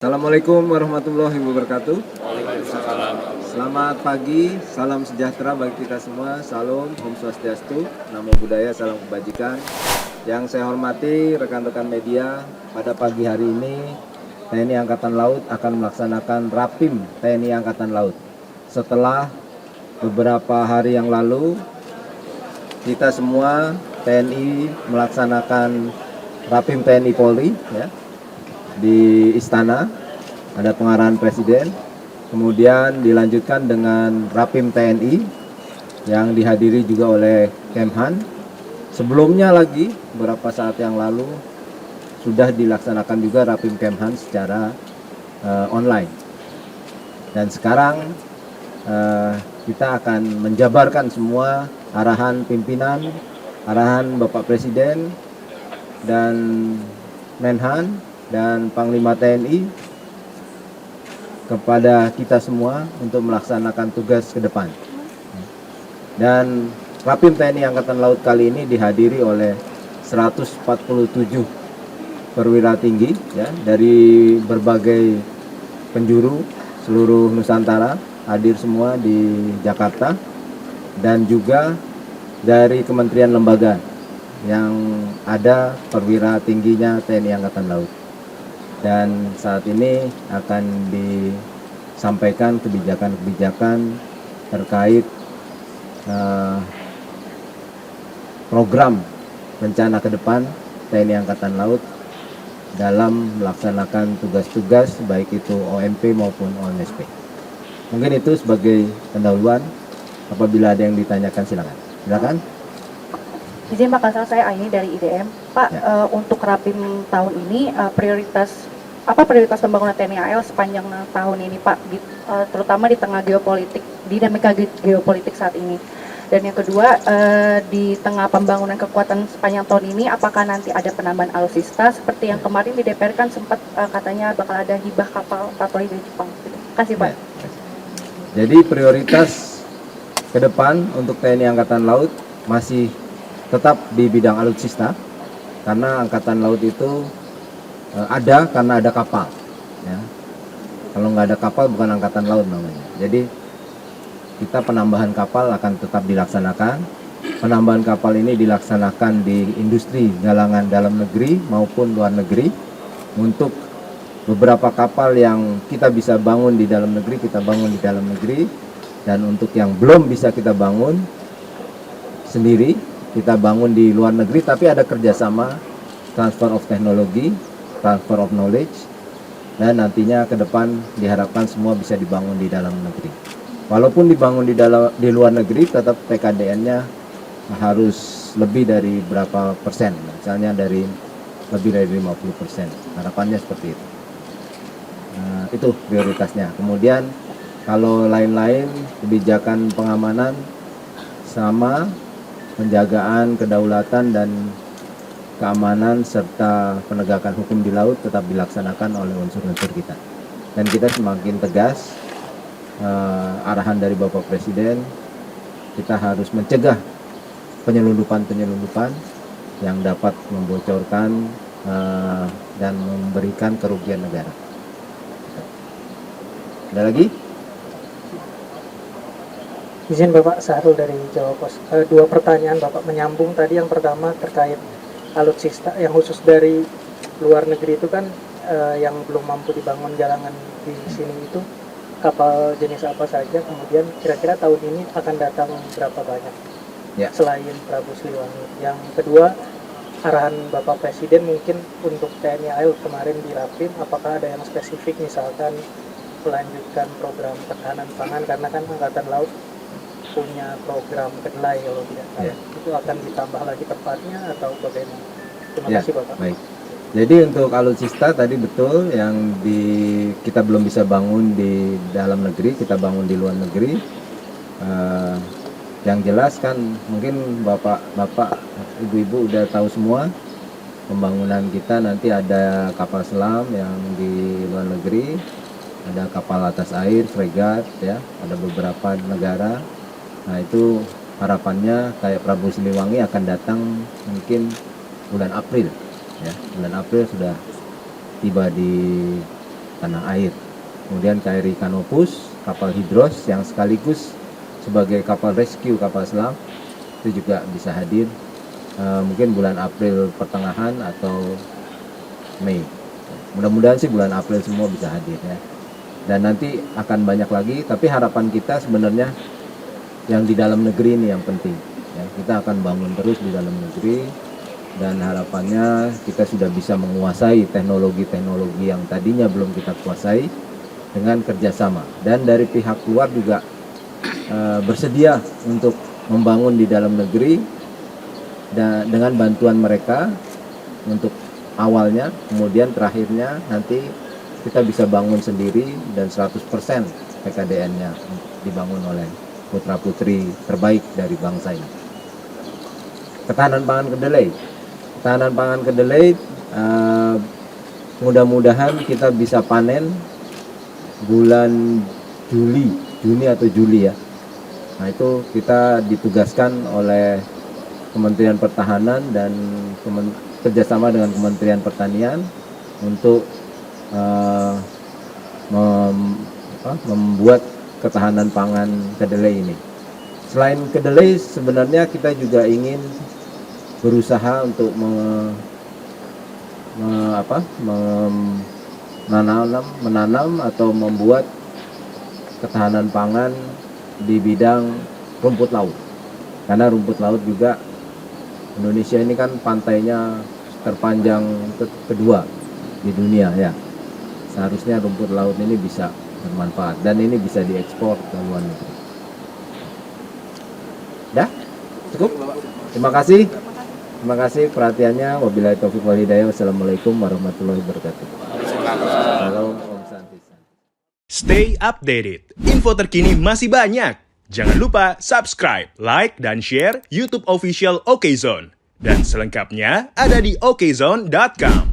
Assalamualaikum warahmatullahi wabarakatuh. Selamat pagi, salam sejahtera bagi kita semua. Salam, Om Swastiastu, Namo Buddhaya, salam kebajikan. Yang saya hormati rekan-rekan media, pada pagi hari ini TNI Angkatan Laut akan melaksanakan Rapim TNI Angkatan Laut. Setelah beberapa hari yang lalu, kita semua TNI melaksanakan Rapim TNI Polri ya, di Istana, ada pengarahan Presiden, kemudian dilanjutkan dengan Rapim TNI yang dihadiri juga oleh Kemhan. Sebelumnya lagi, beberapa saat yang lalu, sudah dilaksanakan juga Rapim Kemhan secara online. Dan sekarang kita akan menjabarkan semua arahan pimpinan, arahan Bapak Presiden dan Menhan dan Panglima TNI kepada kita semua untuk melaksanakan tugas ke depan. Dan Rapim TNI Angkatan Laut kali ini dihadiri oleh 147 perwira tinggi ya, dari berbagai penjuru seluruh Nusantara, hadir semua di Jakarta, dan juga dari kementerian lembaga yang ada perwira tingginya TNI Angkatan Laut. Dan saat ini akan disampaikan kebijakan-kebijakan terkait program rencana ke depan TNI Angkatan Laut dalam melaksanakan tugas-tugas baik itu OMP maupun OMSP. Mungkin itu sebagai pendahuluan. Apabila ada yang ditanyakan silakan. Izin Pak Kasal, saya Aini dari IDM. Pak, ya. Untuk Rapim tahun ini prioritas pembangunan TNI AL sepanjang tahun ini Pak, terutama di tengah dinamika geopolitik saat ini. Dan yang kedua, di tengah pembangunan kekuatan sepanjang tahun ini, apakah nanti ada penambahan alutsista seperti yang kemarin di DPR kan sempat katanya bakal ada hibah kapal patroli dari Jepang. Terima kasih Pak. Jadi prioritas ke depan untuk TNI Angkatan Laut masih tetap di bidang alutsista, karena Angkatan Laut itu ada karena ada kapal ya. Kalau nggak ada kapal bukan Angkatan Laut namanya. Jadi kita penambahan kapal akan tetap dilaksanakan. Penambahan kapal ini dilaksanakan di industri galangan dalam negeri maupun luar negeri. Untuk beberapa kapal yang kita bisa bangun di dalam negeri, kita bangun di dalam negeri. Dan untuk yang belum bisa kita bangun sendiri, kita bangun di luar negeri, tapi ada kerjasama transfer of technology, transfer of knowledge, dan nantinya ke depan diharapkan semua bisa dibangun di dalam negeri. Walaupun dibangun di luar negeri, tetap PKDN-nya harus lebih dari berapa persen, misalnya lebih dari 50%. Harapannya seperti itu. Itu prioritasnya. Kemudian kalau lain-lain, kebijakan pengamanan sama, penjagaan kedaulatan dan keamanan serta penegakan hukum di laut tetap dilaksanakan oleh unsur-unsur kita. Dan kita semakin tegas arahan dari Bapak Presiden, kita harus mencegah penyelundupan yang dapat membocorkan dan memberikan kerugian negara. Ada lagi? Izin Bapak, Sahrul dari Jawa Pos. Dua pertanyaan Bapak, menyambung tadi. Yang pertama terkait alutsista yang khusus dari luar negeri itu kan yang belum mampu dibangun galangan di sini itu kapal jenis apa saja, kemudian kira-kira tahun ini akan datang berapa banyak ya, selain Prabu Siliwangi. Yang kedua, arahan Bapak Presiden mungkin untuk TNI AL kemarin di Rapim, apakah ada yang spesifik, misalkan melanjutkan program ketahanan pangan, karena kan Angkatan Laut punya program kedelai kalau tidak salah. Itu akan ditambah lagi tempatnya atau bagaimana? Terima kasih Bapak. Baik. Jadi untuk alutsista tadi betul, yang kita belum bisa bangun di dalam negeri, kita bangun di luar negeri. Yang jelas kan mungkin bapak, ibu-ibu udah tahu semua pembangunan kita nanti ada kapal selam yang di luar negeri, ada kapal atas air, fregat ya, ada beberapa negara. Nah itu harapannya kayak Prabu Siliwangi akan datang mungkin bulan April ya, bulan April sudah tiba di tanah air. Kemudian KRI Canopus, kapal hidros yang sekaligus sebagai kapal rescue, kapal selam, itu juga bisa hadir mungkin bulan April pertengahan atau Mei. Mudah-mudahan sih bulan April semua bisa hadir ya. Dan nanti akan banyak lagi, tapi harapan kita sebenarnya yang di dalam negeri ini yang penting. Ya, kita akan bangun terus di dalam negeri, dan harapannya kita sudah bisa menguasai teknologi-teknologi yang tadinya belum kita kuasai dengan kerjasama. Dan dari pihak luar juga bersedia untuk membangun di dalam negeri dan dengan bantuan mereka untuk awalnya, kemudian terakhirnya nanti kita bisa bangun sendiri dan 100% PKDN-nya dibangun oleh putra-putri terbaik dari bangsa ini. Ketahanan pangan kedelai. Ketahanan pangan kedelai mudah-mudahan kita bisa panen bulan Juni atau Juli ya. Nah, itu kita ditugaskan oleh Kementerian Pertahanan dan kerjasama dengan Kementerian Pertanian untuk membuat ketahanan pangan kedelai ini. Selain kedelai, sebenarnya kita juga ingin berusaha untuk menanam atau membuat ketahanan pangan di bidang rumput laut. Karena rumput laut juga, Indonesia ini kan pantainya terpanjang kedua di dunia ya. Seharusnya rumput laut ini bisa bermanfaat dan ini bisa diekspor ke luar negeri. Dah? Cukup? Terima kasih. Terima kasih perhatiannya. Wabillahi taufiq wal hidayah. Wassalamualaikum warahmatullahi wabarakatuh. Salam Om Santi. Stay updated. Info terkini masih banyak. Jangan lupa subscribe, like, dan share YouTube official OKZone. Dan selengkapnya ada di okezone.com.